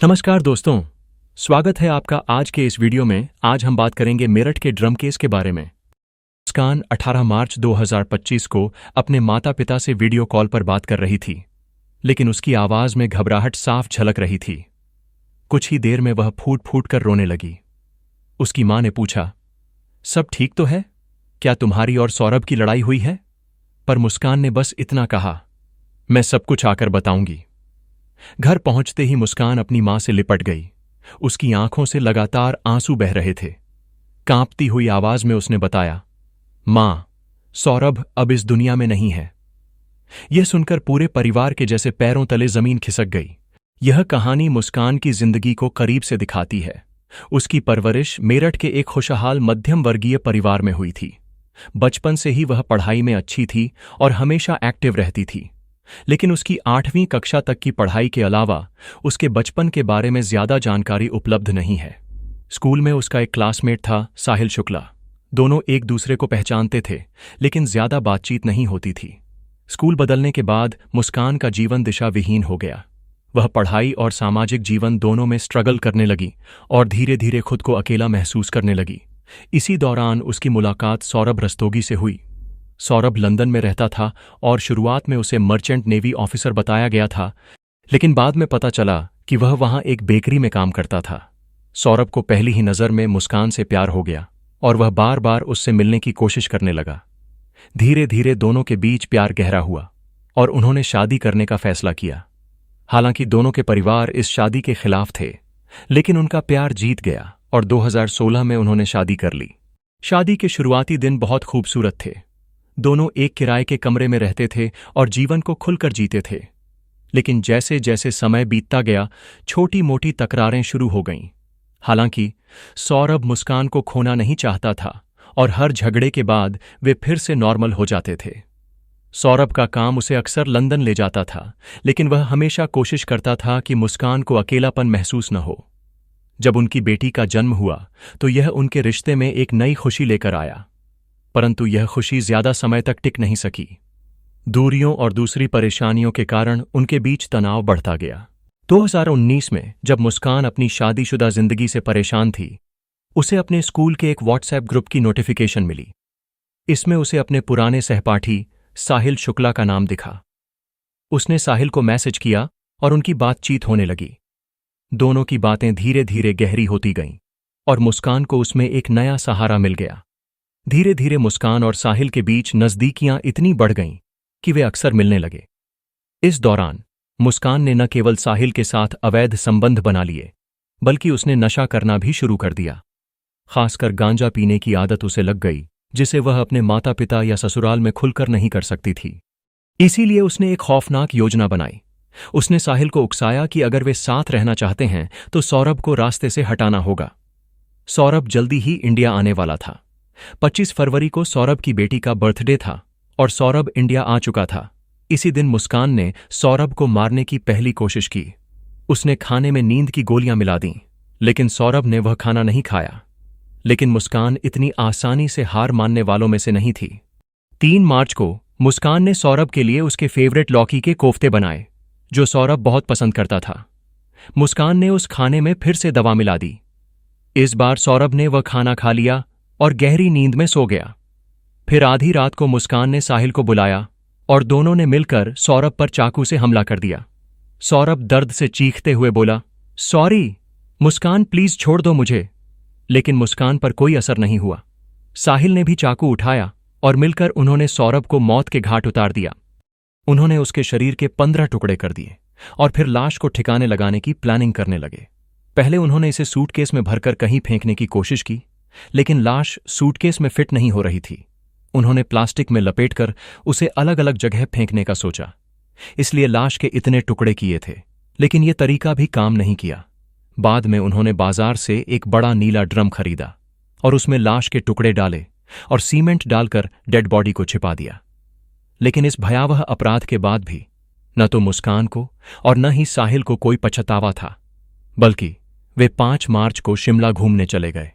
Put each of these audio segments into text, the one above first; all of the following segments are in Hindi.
नमस्कार दोस्तों, स्वागत है आपका आज के इस वीडियो में। आज हम बात करेंगे मेरठ के ड्रम केस के बारे में। मुस्कान 18 मार्च 2025 को अपने माता पिता से वीडियो कॉल पर बात कर रही थी, लेकिन उसकी आवाज में घबराहट साफ झलक रही थी। कुछ ही देर में वह फूट फूट कर रोने लगी। उसकी मां ने पूछा, सब ठीक तो है? क्या तुम्हारी और सौरभ की लड़ाई हुई है? पर मुस्कान ने बस इतना कहा, मैं सब कुछ आकर बताऊंगी। घर पहुंचते ही मुस्कान अपनी मां से लिपट गई। उसकी आंखों से लगातार आंसू बह रहे थे। कांपती हुई आवाज में उसने बताया, मां, सौरभ अब इस दुनिया में नहीं है। यह सुनकर पूरे परिवार के जैसे पैरों तले जमीन खिसक गई। यह कहानी मुस्कान की जिंदगी को करीब से दिखाती है। उसकी परवरिश मेरठ के एक खुशहाल मध्यम वर्गीय परिवार में हुई थी। बचपन से ही वह पढ़ाई में अच्छी थी और हमेशा एक्टिव रहती थी, लेकिन उसकी 8वीं कक्षा तक की पढ़ाई के अलावा उसके बचपन के बारे में ज्यादा जानकारी उपलब्ध नहीं है। स्कूल में उसका एक क्लासमेट था, साहिल शुक्ला। दोनों एक दूसरे को पहचानते थे, लेकिन ज्यादा बातचीत नहीं होती थी। स्कूल बदलने के बाद मुस्कान का जीवन दिशा विहीन हो गया। वह पढ़ाई और सामाजिक जीवन दोनों में स्ट्रगल करने लगी और धीरे धीरे खुद को अकेला महसूस करने लगी। इसी दौरान उसकी मुलाकात सौरभ रस्तोगी से हुई। सौरभ लंदन में रहता था और शुरुआत में उसे मर्चेंट नेवी ऑफिसर बताया गया था, लेकिन बाद में पता चला कि वह वहां एक बेकरी में काम करता था। सौरभ को पहली ही नजर में मुस्कान से प्यार हो गया और वह बार बार उससे मिलने की कोशिश करने लगा। धीरे धीरे दोनों के बीच प्यार गहरा हुआ और उन्होंने शादी करने का फैसला किया। हालांकि दोनों के परिवार इस शादी के खिलाफ थे, लेकिन उनका प्यार जीत गया और 2016 में उन्होंने शादी कर ली। शादी के शुरुआती दिन बहुत खूबसूरत थे। दोनों एक किराए के कमरे में रहते थे और जीवन को खुलकर जीते थे। लेकिन जैसे जैसे समय बीतता गया, छोटी मोटी तकरारें शुरू हो गईं। हालांकि सौरभ मुस्कान को खोना नहीं चाहता था और हर झगड़े के बाद वे फिर से नॉर्मल हो जाते थे। सौरभ का काम उसे अक्सर लंदन ले जाता था, लेकिन वह हमेशा कोशिश करता था कि मुस्कान को अकेलापन महसूस न हो। जब उनकी बेटी का जन्म हुआ तो यह उनके रिश्ते में एक नई खुशी लेकर आया, परंतु यह खुशी ज्यादा समय तक टिक नहीं सकी। दूरियों और दूसरी परेशानियों के कारण उनके बीच तनाव बढ़ता गया। 2019 में जब मुस्कान अपनी शादीशुदा जिंदगी से परेशान थी, उसे अपने स्कूल के एक व्हाट्सएप ग्रुप की नोटिफिकेशन मिली। इसमें उसे अपने पुराने सहपाठी साहिल शुक्ला का नाम दिखा। उसने साहिल को मैसेज किया और उनकी बातचीत होने लगी। दोनों की बातें धीरे धीरे गहरी होती गईं और मुस्कान को उसमें एक नया सहारा मिल गया। धीरे धीरे मुस्कान और साहिल के बीच नजदीकियां इतनी बढ़ गईं कि वे अक्सर मिलने लगे। इस दौरान मुस्कान ने न केवल साहिल के साथ अवैध संबंध बना लिए, बल्कि उसने नशा करना भी शुरू कर दिया। खासकर गांजा पीने की आदत उसे लग गई, जिसे वह अपने माता पिता या ससुराल में खुलकर नहीं कर सकती थी। इसीलिए उसने एक खौफनाक योजना बनाई। उसने साहिल को उकसाया कि अगर वे साथ रहना चाहते हैं तो सौरभ को रास्ते से हटाना होगा। सौरभ जल्दी ही इंडिया आने वाला था। 25 फरवरी को सौरभ की बेटी का बर्थडे था और सौरभ इंडिया आ चुका था। इसी दिन मुस्कान ने सौरभ को मारने की पहली कोशिश की। उसने खाने में नींद की गोलियां मिला दीं, लेकिन सौरभ ने वह खाना नहीं खाया। लेकिन मुस्कान इतनी आसानी से हार मानने वालों में से नहीं थी। 3 मार्च को मुस्कान ने सौरभ के लिए उसके फेवरेट लौकी के कोफ्ते बनाए, जो सौरभ बहुत पसंद करता था। मुस्कान ने उस खाने में फिर से दवा मिला दी। इस बार सौरभ ने वह खाना खा लिया और गहरी नींद में सो गया। फिर आधी रात को मुस्कान ने साहिल को बुलाया और दोनों ने मिलकर सौरभ पर चाकू से हमला कर दिया। सौरभ दर्द से चीखते हुए बोला, सॉरी मुस्कान, प्लीज छोड़ दो मुझे। लेकिन मुस्कान पर कोई असर नहीं हुआ। साहिल ने भी चाकू उठाया और मिलकर उन्होंने सौरभ को मौत के घाट उतार दिया। उन्होंने उसके शरीर के 15 टुकड़े कर दिए और फिर लाश को ठिकाने लगाने की प्लानिंग करने लगे। पहले उन्होंने इसे सूटकेस में भरकर कहीं फेंकने की कोशिश की, लेकिन लाश सूटकेस में फिट नहीं हो रही थी। उन्होंने प्लास्टिक में लपेटकर उसे अलग अलग जगह फेंकने का सोचा, इसलिए लाश के इतने टुकड़े किए थे, लेकिन यह तरीका भी काम नहीं किया। बाद में उन्होंने बाजार से एक बड़ा नीला ड्रम खरीदा और उसमें लाश के टुकड़े डाले और सीमेंट डालकर डेड बॉडी को छिपा दिया। लेकिन इस भयावह अपराध के बाद भी न तो मुस्कान को और न ही साहिल को कोई पछतावा था, बल्कि वे 5 मार्च को शिमला घूमने चले गए।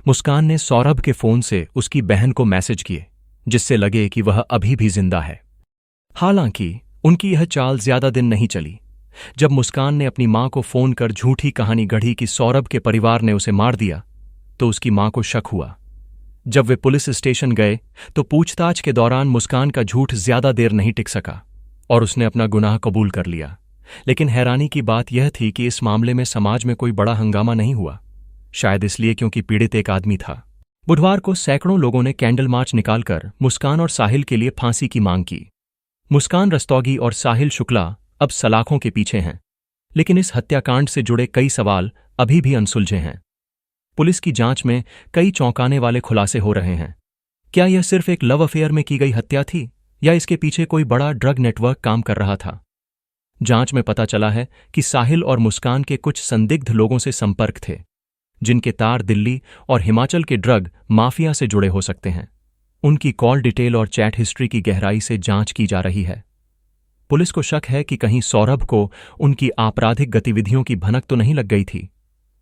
मुस्कान ने सौरभ के फोन से उसकी बहन को मैसेज किए, जिससे लगे कि वह अभी भी जिंदा है। हालांकि उनकी यह चाल ज्यादा दिन नहीं चली। जब मुस्कान ने अपनी मां को फोन कर झूठी कहानी गढ़ी कि सौरभ के परिवार ने उसे मार दिया, तो उसकी मां को शक हुआ। जब वे पुलिस स्टेशन गए तो पूछताछ के दौरान मुस्कान का झूठ ज्यादा देर नहीं टिक सका और उसने अपना गुनाह कबूल कर लिया। लेकिन हैरानी की बात यह थी कि इस मामले में समाज में कोई बड़ा हंगामा नहीं हुआ, शायद इसलिए क्योंकि पीड़ित एक आदमी था। बुधवार को सैकड़ों लोगों ने कैंडल मार्च निकालकर मुस्कान और साहिल के लिए फांसी की मांग की। मुस्कान रस्तोगी और साहिल शुक्ला अब सलाखों के पीछे हैं, लेकिन इस हत्याकांड से जुड़े कई सवाल अभी भी अनसुलझे हैं। पुलिस की जांच में कई चौंकाने वाले खुलासे हो रहे हैं। क्या यह सिर्फ एक लव अफेयर में की गई हत्या थी या इसके पीछे कोई बड़ा ड्रग नेटवर्क काम कर रहा था? जांच में पता चला है कि साहिल और मुस्कान के कुछ संदिग्ध लोगों से संपर्क थे, जिनके तार दिल्ली और हिमाचल के ड्रग माफिया से जुड़े हो सकते हैं। उनकी कॉल डिटेल और चैट हिस्ट्री की गहराई से जांच की जा रही है। पुलिस को शक है कि कहीं सौरभ को उनकी आपराधिक गतिविधियों की भनक तो नहीं लग गई थी,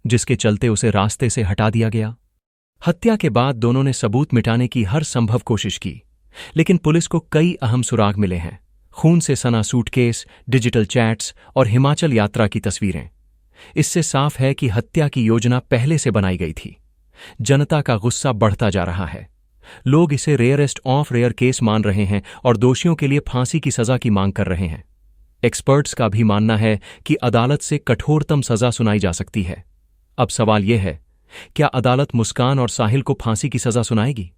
जिसके चलते उसे रास्ते से हटा दिया गया। हत्या के बाद दोनों ने सबूत मिटाने की हर संभव कोशिश की, लेकिन पुलिस को कई अहम सुराग मिले हैं। खून से सना सूटकेस, डिजिटल चैट्स और हिमाचल यात्रा की तस्वीरें। इससे साफ है कि हत्या की योजना पहले से बनाई गई थी। जनता का गुस्सा बढ़ता जा रहा है। लोग इसे रेयरेस्ट ऑफ रेयर केस मान रहे हैं और दोषियों के लिए फांसी की सजा की मांग कर रहे हैं। एक्सपर्ट्स का भी मानना है कि अदालत से कठोरतम सजा सुनाई जा सकती है। अब सवाल यह है, क्या अदालत मुस्कान और साहिल को फांसी की सजा सुनाएगी?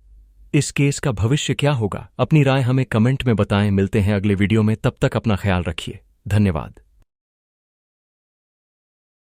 इस केस का भविष्य क्या होगा? अपनी राय हमें कमेंट में बताएं। मिलते हैं अगले वीडियो में, तब तक अपना ख्याल रखिए। धन्यवाद।